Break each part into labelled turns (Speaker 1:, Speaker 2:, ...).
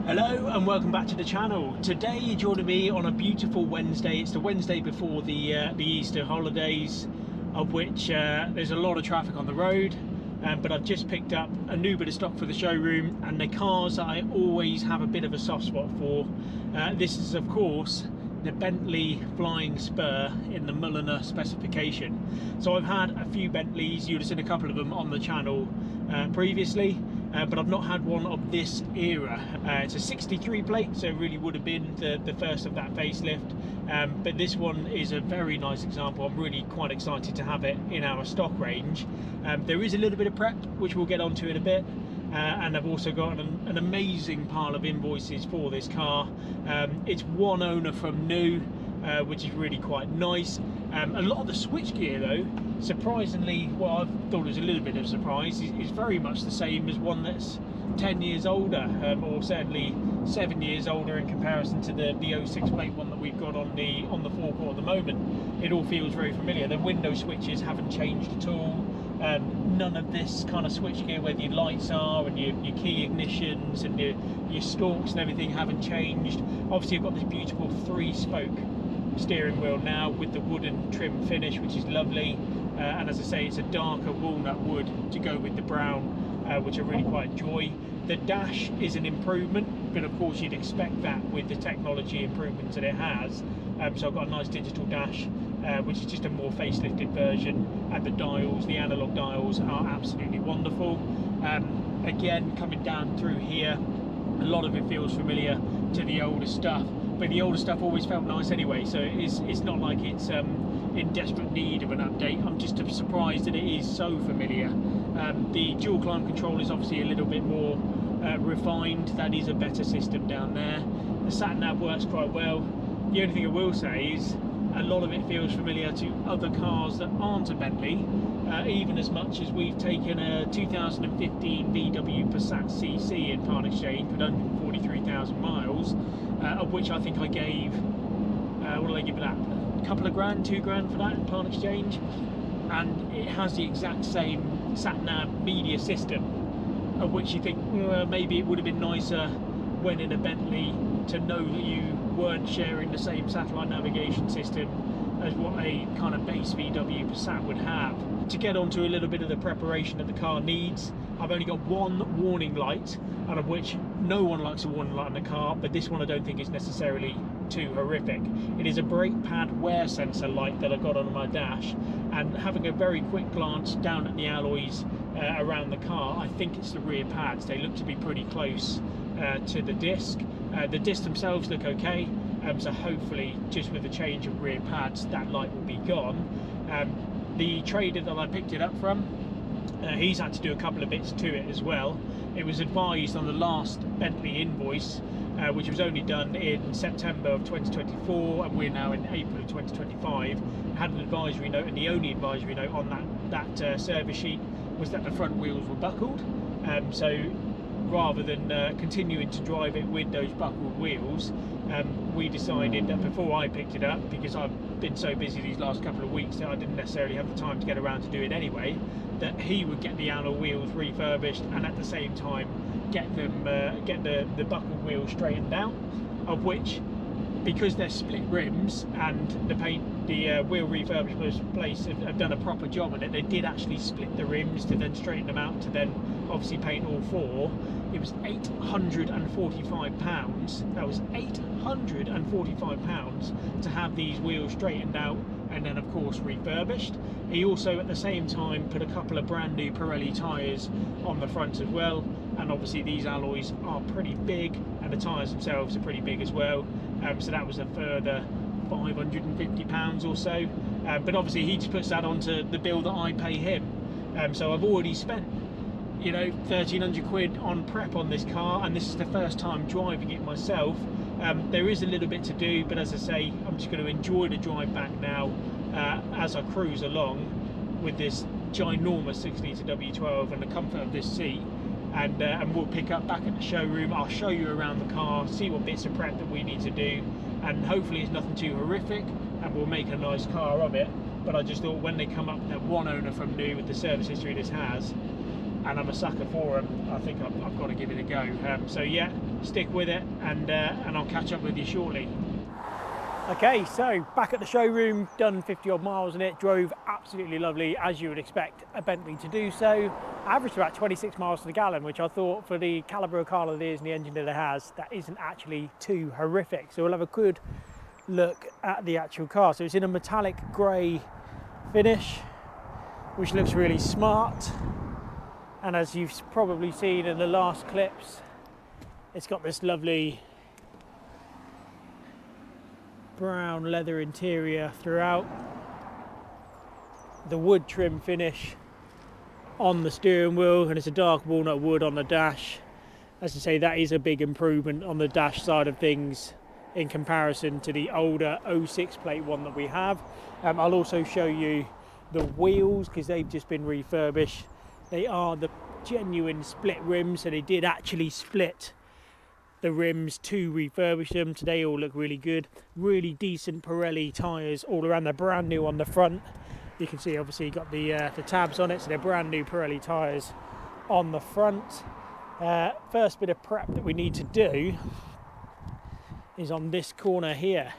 Speaker 1: Hello and welcome back to the channel. Today you're joining me on a beautiful Wednesday. It's the Wednesday before the Easter holidays, of which there's a lot of traffic on the road, but I've just picked up a new bit of stock for the showroom and the cars that I always have a bit of a soft spot for. This is of course the Bentley Flying Spur in the Mulliner specification. So I've had a few Bentleys, you'd have seen a couple of them on the channel previously, but I've not had one of this era. It's a 63 plate, so it really would have been the first of that facelift, but this one is a very nice example. I'm really quite excited to have it in our stock range. There is a little bit of prep which we'll get onto in a bit, and I've also got an amazing pile of invoices for this car. It's one owner from new, which is really quite nice. A lot of the switchgear though, surprisingly, well, I thought it was a little bit of a surprise, is very much the same as one that's 10 years older, or certainly 7 years older in comparison to the 06 plate one that we've got on the forecourt at the moment. It all feels very familiar. The window switches haven't changed at all. None of this kind of switchgear, whether your lights are and your key ignitions and your stalks and everything, haven't changed. Obviously you've got this beautiful 3-spoke steering wheel now with the wooden trim finish, which is lovely, and as I say, it's a darker walnut wood to go with the brown, which I really quite enjoy. The dash is an improvement, but of course you'd expect that with the technology improvements that it has. So I've got a nice digital dash, which is just a more facelifted version, and the dials, the analog dials, are absolutely wonderful. Again, coming down through here, a lot of it feels familiar to the older stuff, but the older stuff always felt nice anyway, so it's not like it's in desperate need of an update. I'm just surprised that it is so familiar. The dual climate control is obviously a little bit more refined. That is a better system down there. The sat nav works quite well. The only thing I will say is a lot of it feels familiar to other cars that aren't a Bentley, even as much as we've taken a 2015 VW Passat CC in part exchange with 143,000 miles, of which I think I gave, what did I give it that? A couple of grand, 2 grand for that in part exchange, and it has the exact same sat-nav media system, of which you think, well, maybe it would have been nicer when in a Bentley to know that you weren't sharing the same satellite navigation system as what a kind of base VW Passat would have. To get onto a little bit of the preparation that the car needs, I've only got one warning light, and of which no one likes a warning light in the car, but this one I don't think is necessarily too horrific. It is a brake pad wear sensor light that I got on my dash, and having a very quick glance down at the alloys around the car, I think it's the rear pads. They look to be pretty close to the disc. The discs themselves look okay, so hopefully just with the change of rear pads that light will be gone. The trader that I picked it up from, he's had to do a couple of bits to it as well. It was advised on the last Bentley invoice, which was only done in September of 2024, and we're now in April of 2025. Had an advisory note, and the only advisory note on that service sheet was that the front wheels were buckled. So rather than continuing to drive it with those buckled wheels, we decided that before I picked it up, because I've been so busy these last couple of weeks that I didn't necessarily have the time to get around to do it anyway, that he would get the alloy wheels refurbished and at the same time get the buckled wheels straightened out, of which, because they're split rims and the wheel refurbishment place have done a proper job on it, they did actually split the rims to then straighten them out to then obviously paint all four. It was £845. That was £845 to have these wheels straightened out and then of course refurbished. He also at the same time put a couple of brand new Pirelli tyres on the front as well, and obviously these alloys are pretty big and the tyres themselves are pretty big as well, so that was a further £550 or so, but obviously he just puts that onto the bill that I pay him. So I've already spent, you know, 1,300 quid on prep on this car, and this is the first time driving it myself. There is a little bit to do, but as I say, I'm just going to enjoy the drive back now as I cruise along with this ginormous 6-litre W12 and the comfort of this seat, and we'll pick up back at the showroom. I'll show you around the car, see what bits of prep that we need to do, and hopefully it's nothing too horrific and we'll make a nice car of it. But I just thought when they come up with that one owner from new with the service history this has, and I'm a sucker for them. I think I've got to give it a go. So yeah, stick with it, and I'll catch up with you shortly. Okay, so back at the showroom, done 50 odd miles in it, drove absolutely lovely, as you would expect a Bentley to do so. Averaged about 26 miles to the gallon, which I thought for the calibre of car that it is and the engine that it has, that isn't actually too horrific. So we'll have a good look at the actual car. So it's in a metallic grey finish, which looks really smart. And as you've probably seen in the last clips, it's got this lovely brown leather interior throughout, the wood trim finish on the steering wheel, and it's a dark walnut wood on the dash. As I say, that is a big improvement on the dash side of things in comparison to the older 06 plate one that we have. I'll also show you the wheels because they've just been refurbished. They are the genuine split rims, so they did actually split the rims to refurbish them. So they all look really good. Really decent Pirelli tyres all around. They're brand new on the front. You can see obviously you got the tabs on it, so they're brand new Pirelli tyres on the front. First bit of prep that we need to do is on this corner here.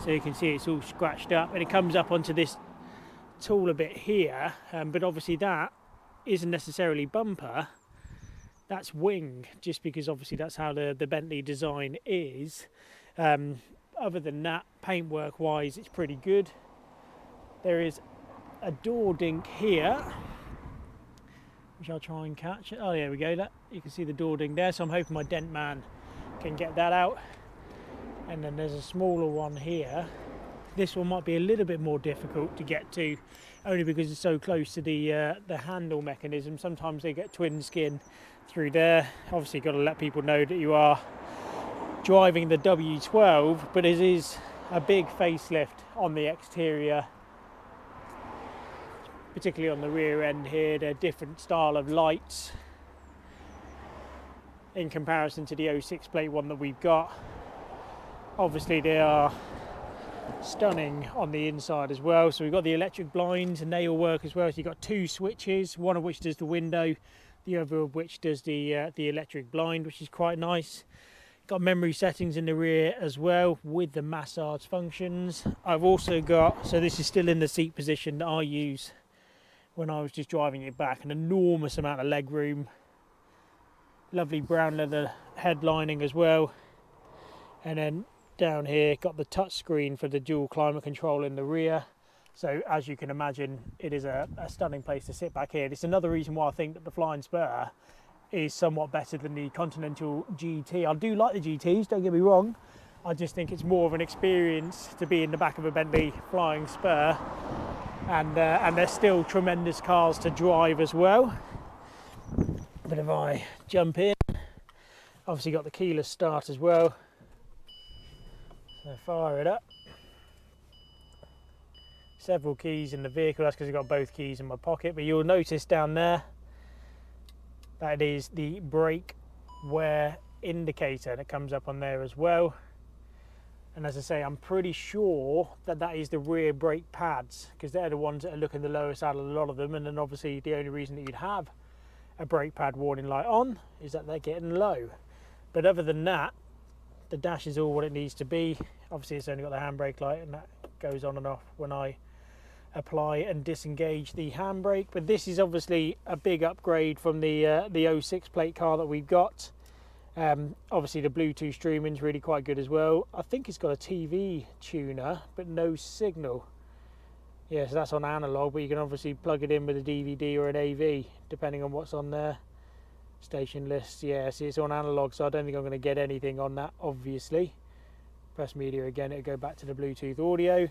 Speaker 1: So you can see it's all scratched up, and it comes up onto this tool a bit here, but obviously that isn't necessarily bumper, that's wing, just because obviously that's how the Bentley design is. Other than that, paintwork wise, it's pretty good. There is a door dink here, which I'll try and catch. Oh, there we go. That you can see the door dink there. So I'm hoping my dent man can get that out. And then there's a smaller one here. This one might be a little bit more difficult to get to, only because it's so close to the handle mechanism. Sometimes they get twin skin through there. Obviously, you've got to let people know that you are driving the W12, but it is a big facelift on the exterior, particularly on the rear end here. They're different style of lights in comparison to the 06 plate one that we've got. Obviously, they are stunning on the inside as well. So we've got the electric blinds and they all work as well. So you've got two switches, one of which does the window, the other of which does the electric blind, which is quite nice. Got memory settings in the rear as well with the massage functions. I've also got, so this is still in the seat position that I use when I was just driving it back, an enormous amount of leg room. Lovely brown leather headlining as well. And then down here, got the touch screen for the dual climate control in the rear. So as you can imagine, it is a stunning place to sit back here. It's another reason why I think that the Flying Spur is somewhat better than the Continental GT. I do like the GTs, don't get me wrong. I just think it's more of an experience to be in the back of a Bentley Flying Spur. And they're still tremendous cars to drive as well. But if I jump in, obviously got the keyless start as well. So fire it up. Several keys in the vehicle, that's because I've got both keys in my pocket, but you'll notice down there that is the brake wear indicator that comes up on there as well. And as I say, I'm pretty sure that that is the rear brake pads, because they're the ones that are looking the lowest out of a lot of them. And then obviously the only reason that you'd have a brake pad warning light on is that they're getting low. But other than that, the dash is all what it needs to be. Obviously it's only got the handbrake light, and that goes on and off when I apply and disengage the handbrake. But this is obviously a big upgrade from the 06 plate car that we've got. Obviously the Bluetooth streaming is really quite good as well. I think it's got a TV tuner but no signal. Yeah, so that's on analog, but you can obviously plug it in with a DVD or an AV depending on what's on there. Station list, yeah, see it's on analog, so I don't think I'm going to get anything on that, obviously. Press media again, it'll go back to the Bluetooth audio.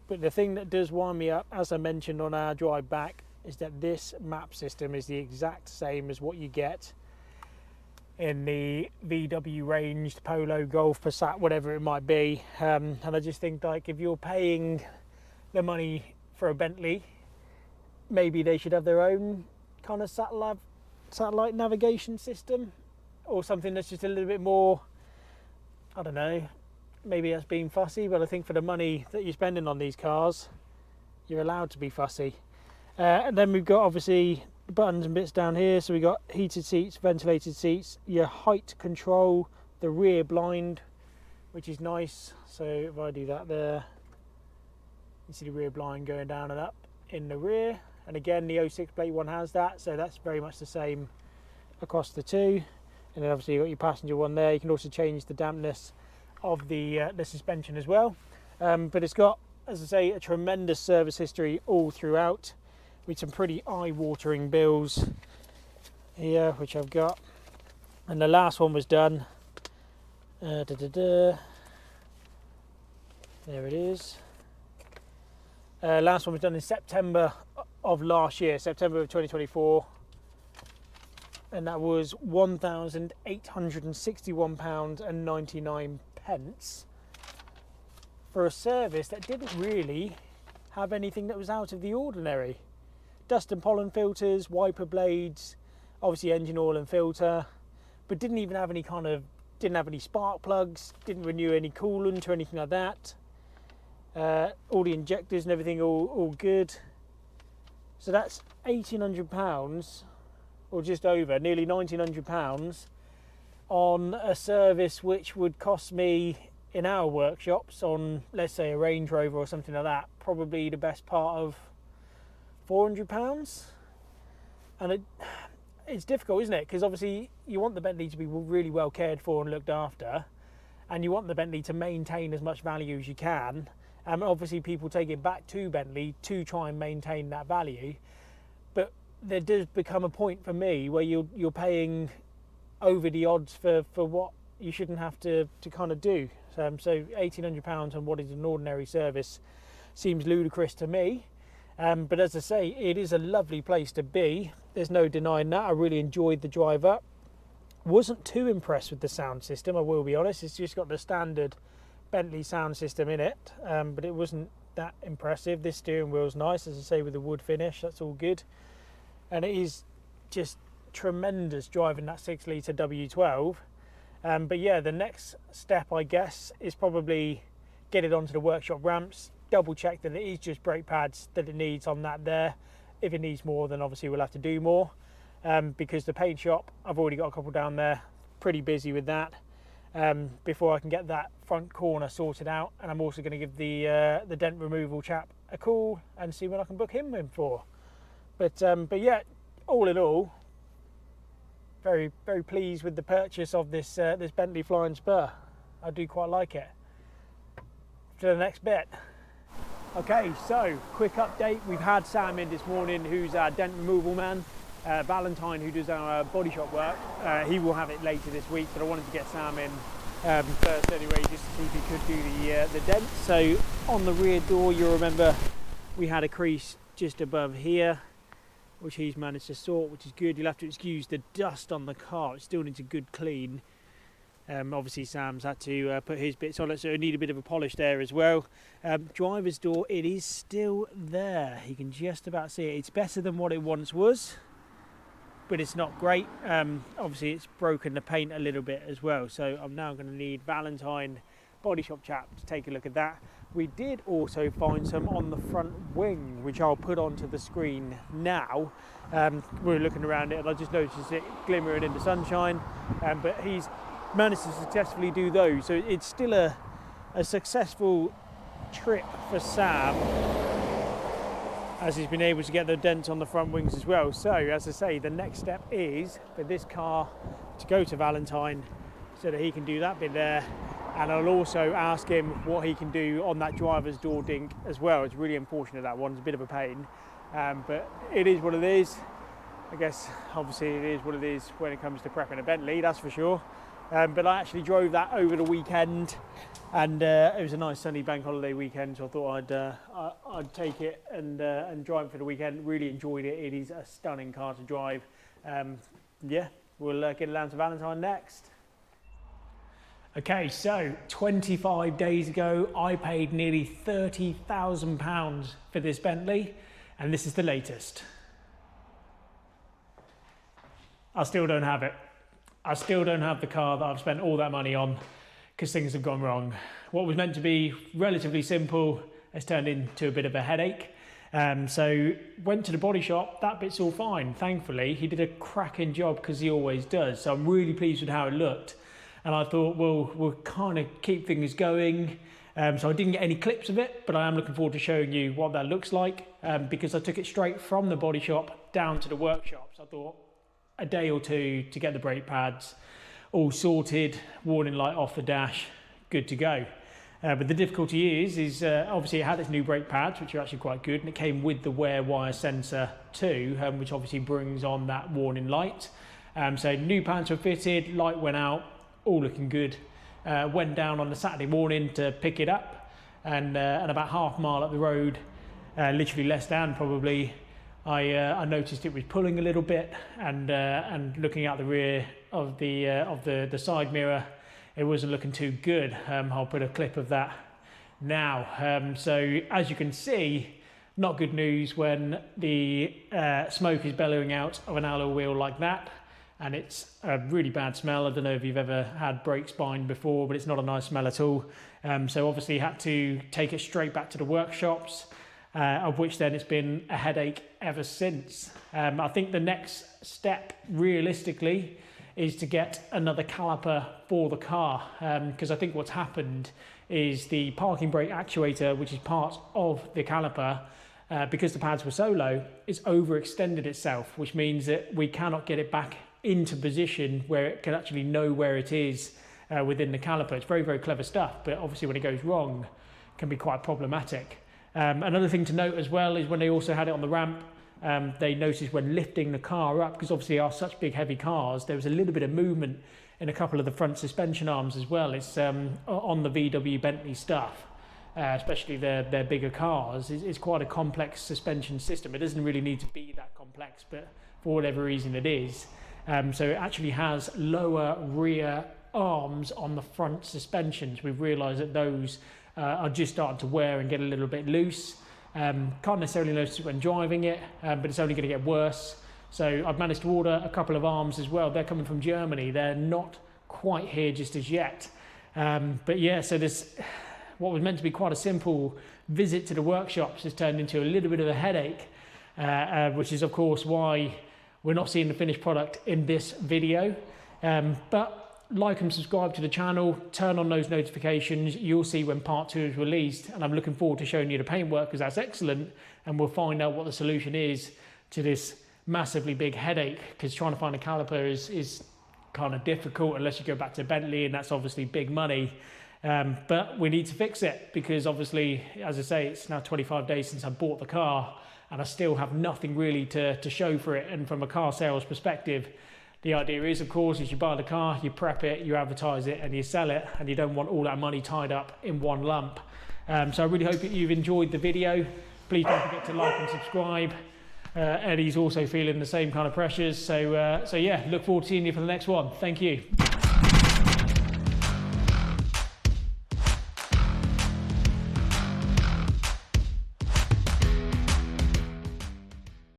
Speaker 1: But the thing that does wind me up, as I mentioned on our drive back, is that this map system is the exact same as what you get in the VW ranged Polo, Golf, Passat, whatever it might be. And I just think, like, if you're paying the money for a Bentley, maybe they should have their own kind of satellite navigation system, or something that's just a little bit more, I don't know, maybe that's being fussy, but I think for the money that you're spending on these cars, you're allowed to be fussy. And then we've got obviously buttons and bits down here. So we got heated seats, ventilated seats, your height control, the rear blind, which is nice. So if I do that there, you see the rear blind going down and up in the rear. And again, the 06 plate one has that, so that's very much the same across the two. And then obviously you've got your passenger one there. You can also change the dampness of the suspension as well. But it's got, as I say, a tremendous service history all throughout, with some pretty eye-watering bills here, which I've got. And the last one was done. There it is. Last one was done in September of last year, September of 2024. And that was £1,861.99 for a service that didn't really have anything that was out of the ordinary. Dust and pollen filters, wiper blades, obviously engine oil and filter, but didn't even have any didn't have any spark plugs, didn't renew any coolant or anything like that. All the injectors and everything all good. So that's £1,800, or just over, nearly £1,900 on a service which would cost me in our workshops on, let's say, a Range Rover or something like that, probably the best part of £400. And it's difficult, isn't it? Because obviously you want the Bentley to be really well cared for and looked after, and you want the Bentley to maintain as much value as you can. And obviously people take it back to Bentley to try and maintain that value. But there does become a point for me where you're paying over the odds for what you shouldn't have to kind of do. So £1,800 on what is an ordinary service seems ludicrous to me. But as I say, it is a lovely place to be. There's no denying that. I really enjoyed the drive up. Wasn't too impressed with the sound system, I will be honest. It's just got the standard Bentley sound system in it, but it wasn't that impressive. This steering wheel's nice, as I say, with the wood finish. That's all good. And it is just tremendous driving that 6-litre W12. But yeah, the next step, I guess, is probably get it onto the workshop ramps, double check that it is just brake pads that it needs on that there. If it needs more, then obviously we'll have to do more, because the paint shop, I've already got a couple down there, pretty busy with that, before I can get that front corner sorted out. And I'm also going to give the dent removal chap a call and see when I can book him in for. But yeah, all in all, very, very pleased with the purchase of this Bentley Flying Spur. I do quite like it. To the next bit. Okay, so quick update. We've had Sam in this morning, who's our dent removal man. Valentine, who does our body shop work, he will have it later this week, but I wanted to get Sam in first anyway, just to see if he could do the dent. So on the rear door, you'll remember we had a crease just above here, which he's managed to sort, which is good. You'll have to excuse the dust on the car. It still needs a good clean. Obviously Sam's had to put his bits on it, so it need a bit of a polish there as well. Driver's door, it is still there. You can just about see it. It's better than what it once was, but it's not great. Obviously it's broken the paint a little bit as well, so I'm now going to need Valentine body shop chap to take a look at that. We did also find some on the front wing, which I'll put onto the screen now. We're looking around it and I just noticed it glimmering in the sunshine, but he's managed to successfully do those, so it's still a successful trip for Sam, as he's been able to get the dents on the front wings as well. So as I say, the next step is for this car to go to Valentine so that he can do that bit there, and I'll also ask him what he can do on that driver's door dink as well. It's really unfortunate, that one, it's a bit of a pain, but it is what it is. I guess obviously it is what it is when it comes to prepping a Bentley, that's for sure. But I actually drove that over the weekend, and it was a nice sunny bank holiday weekend, so I thought I'd take it and drive it for the weekend. Really enjoyed it. It is a stunning car to drive. Yeah, we'll get it down to Valentine next. Okay, so 25 days ago I paid nearly £30,000 for this Bentley, and this is the latest. I still don't have it. I still don't have the car that I've spent all that money on, because things have gone wrong. What was meant to be relatively simple has turned into a bit of a headache. So went to the body shop, that bit's all fine, thankfully. He did a cracking job, because he always does. So I'm really pleased with how it looked. And I thought, well, we'll kind of keep things going. So I didn't get any clips of it, but I am looking forward to showing you what that looks like, because I took it straight from the body shop down to the workshop. So I thought a day or two to get the brake pads all sorted, warning light off the dash, good to go. But the difficulty is obviously it had its new brake pads, which are actually quite good, and it came with the wear wire sensor too, which obviously brings on that warning light. So new pads were fitted, light went out, all looking good. Went down on the Saturday morning to pick it up, and about half a mile up the road, literally less than probably, I noticed it was pulling a little bit, and looking out the rear of the side mirror, it wasn't looking too good. I'll put a clip of that now. So as you can see, not good news when the smoke is bellowing out of an alloy wheel like that, and it's a really bad smell. I don't know if you've ever had brake spine before, but it's not a nice smell at all. So obviously had to take it straight back to the workshops, of which then it's been a headache ever since. I think the next step realistically is to get another caliper for the car, because I think what's happened is the parking brake actuator, which is part of the caliper, because the pads were so low, it's overextended itself, which means that we cannot get it back into position where it can actually know where it is within the caliper. It's very, very clever stuff, but obviously when it goes wrong, it can be quite problematic. Another thing to note as well is when they also had it on the ramp, they noticed when lifting the car up, because obviously they are such big heavy cars, there was a little bit of movement in a couple of the front suspension arms as well. It's on the VW Bentley stuff, especially their bigger cars. It's quite a complex suspension system. It doesn't really need to be that complex, but for whatever reason it is. So it actually has lower rear arms on the front suspensions. We've realised that those are just starting to wear and get a little bit loose. Can't necessarily notice it when driving it, but it's only going to get worse. So I've managed to order a couple of arms as well. They're coming from Germany. They're not quite here just as yet. But yeah, so this, what was meant to be quite a simple visit to the workshops has turned into a little bit of a headache, which is of course why we're not seeing the finished product in this video. But like and subscribe to the channel, turn on those notifications, you'll see when part 2 is released, and I'm looking forward to showing you the paintwork, because that's excellent, and we'll find out what the solution is to this massively big headache, because trying to find a caliper is kind of difficult unless you go back to Bentley, and that's obviously big money. But we need to fix it, because obviously, as I say, it's now 25 days since I bought the car, and I still have nothing really to show for it. And from a car sales perspective, the idea is, of course, is you buy the car, you prep it, you advertise it, and you sell it, and you don't want all that money tied up in one lump. So I really hope that you've enjoyed the video. Please don't forget to like and subscribe. Eddie's also feeling the same kind of pressures. So yeah, look forward to seeing you for the next one. Thank you.